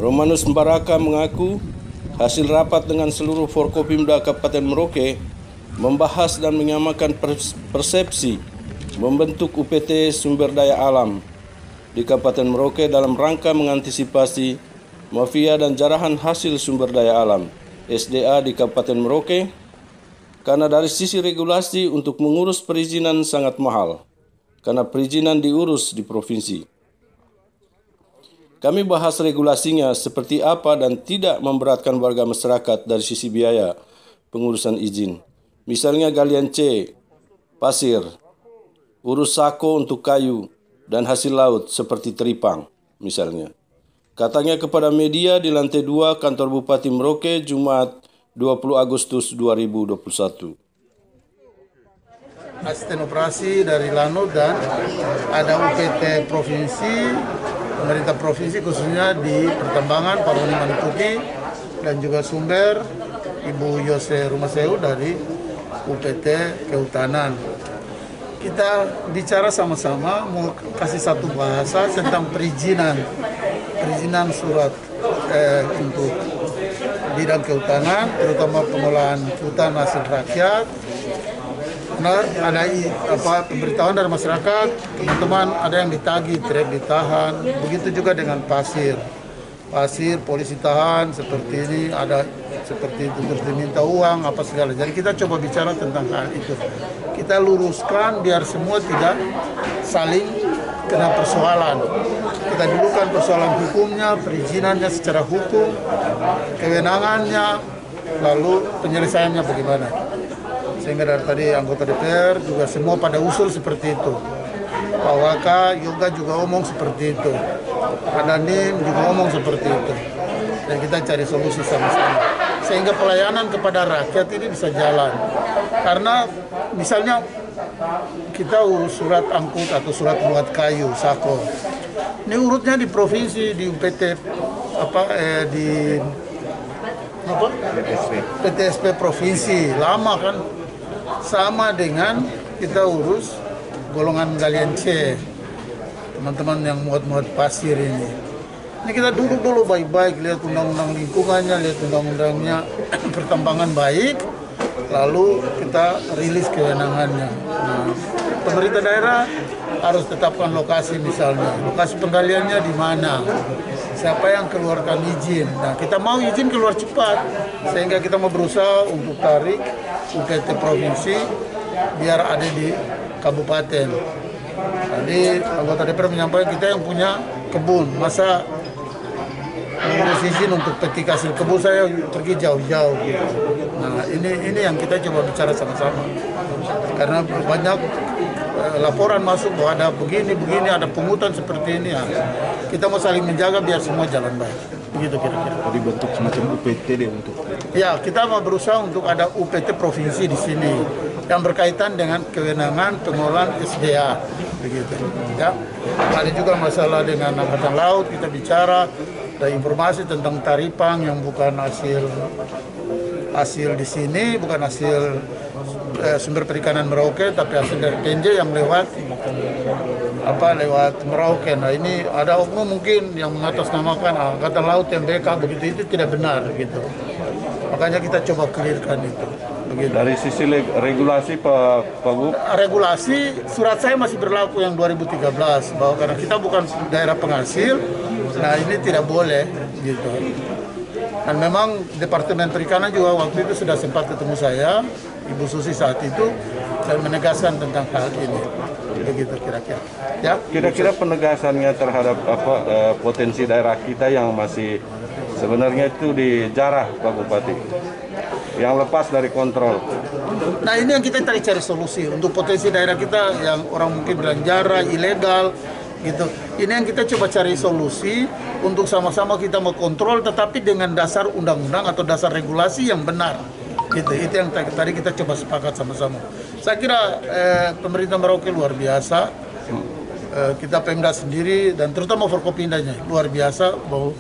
Romanus Mbaraka mengaku hasil rapat dengan seluruh Forkopimda Kabupaten Merauke membahas dan menyamakan persepsi membentuk UPT Sumber Daya Alam di Kabupaten Merauke dalam rangka mengantisipasi mafia dan jarahan hasil sumber daya alam SDA di Kabupaten Merauke, karena dari sisi regulasi untuk mengurus perizinan sangat mahal, karena perizinan diurus di provinsi. Kami bahas regulasinya seperti apa dan tidak memberatkan warga masyarakat dari sisi biaya pengurusan izin. Misalnya galian C, pasir, urus sako untuk kayu, dan hasil laut seperti teripang misalnya. Katanya kepada media di lantai 2 kantor Bupati Merauke Jumat 20 Agustus 2021. Asisten operasi dari Lanut dan ada UPT provinsi, pemerintah provinsi khususnya di Pertambangan Pak Roni Manikuti dan juga Sumber Ibu Yose Rumaseu dari UPT Kehutanan. Kita bicara sama-sama mau kasih satu bahasa tentang perizinan surat untuk bidang kehutanan, terutama pengolahan hutan hasil rakyat. Nah, ada pemberitahuan dari masyarakat, teman-teman ada yang ditagih, trek ditahan, begitu juga dengan pasir, polisi tahan, seperti ini, ada seperti itu, terus diminta uang, apa segala. Jadi kita coba bicara tentang hal itu. Kita luruskan biar semua tidak saling kena persoalan. Kita dulukan persoalan hukumnya, perizinannya secara hukum, kewenangannya, lalu penyelesaiannya bagaimana. Sehingga dari tadi anggota DPR juga semua pada usul seperti itu. Pak Waka, Yoga juga omong seperti itu. Pak Dandim juga omong seperti itu. Dan kita cari solusi sama-sama. Sehingga pelayanan kepada rakyat ini bisa jalan. Karena misalnya kita urus surat angkut atau surat muat kayu, sako. Ini urutnya di provinsi, di UPT, PTSP provinsi, lama kan. Sama dengan kita urus golongan galian C, teman-teman yang muat-muat pasir ini. Ini kita duduk dulu baik-baik, lihat undang-undang lingkungannya, lihat undang-undangnya pertambangan baik, lalu kita rilis kewenangannya. Nah, pemerintah daerah harus tetapkan lokasi misalnya, lokasi penggaliannya di mana, siapa yang keluarkan izin. Nah, kita mau izin keluar cepat, sehingga kita mau berusaha untuk tarik UPT provinsi biar ada di kabupaten. Tadi anggota DPR menyampaikan kita yang punya kebun, masa mengurus izin untuk petik hasil kebun saya pergi jauh-jauh gitu. Nah, ini yang kita coba bicara sama-sama. Karena banyak laporan masuk bahwa ada begini, ada pungutan seperti ini. Ya. Kita mau saling menjaga biar semua jalan baik. Begitu kira-kira. Jadi bentuk semacam UPT deh untuk. Ya, kita mau berusaha untuk ada UPT provinsi di sini yang berkaitan dengan kewenangan pengolahan SDA. Begitu. Ya. Ada juga masalah dengan Angkatan Laut, kita bicara ada informasi tentang taripang yang bukan hasil di sini, bukan hasil sumber perikanan Merauke, tapi hasil dari PNJ yang lewat Merauke. Nah, ini ada oknum mungkin yang mengatasnamakan Angkatan Laut MBK, begitu itu tidak benar gitu. Makanya kita coba clearkan itu. Begitu. Dari sisi regulasi Pak Bu? Regulasi surat saya masih berlaku yang 2013 bahwa karena kita bukan daerah penghasil, nah ini tidak boleh gitu. Dan memang Departemen Perikanan juga waktu itu sudah sempat ketemu saya, Ibu Susi saat itu, dan menegaskan tentang hal ini. Begitu kira-kira. Ya. Kira-kira penegasannya terhadap potensi daerah kita yang masih sebenarnya itu dijarah Pak Bupati, yang lepas dari kontrol. Nah, ini yang kita cari solusi untuk potensi daerah kita yang orang mungkin bilang jarah, ilegal, gitu. Ini yang kita coba cari solusi untuk sama-sama kita mengontrol, tetapi dengan dasar undang-undang atau dasar regulasi yang benar. Gitu. Itu yang tadi kita coba sepakat sama-sama. Saya kira pemerintah Merauke luar biasa. Kita Pemda sendiri dan terutama Forkopimdanya luar biasa bahwa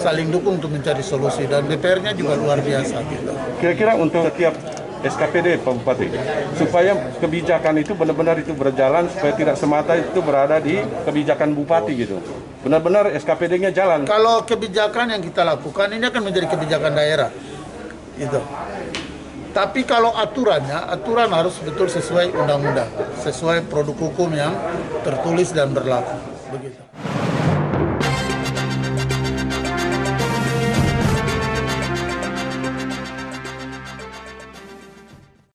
saling dukung untuk mencari solusi, dan DPR-nya juga luar biasa gitu. Kira-kira untuk setiap SKPD Pak Bupati, supaya kebijakan itu benar-benar itu berjalan, supaya tidak semata itu berada di kebijakan Bupati gitu. Benar-benar SKPD-nya jalan. Kalau kebijakan yang kita lakukan ini akan menjadi kebijakan daerah, gitu. Tapi kalau aturan harus betul sesuai undang-undang, sesuai produk hukum yang tertulis dan berlaku.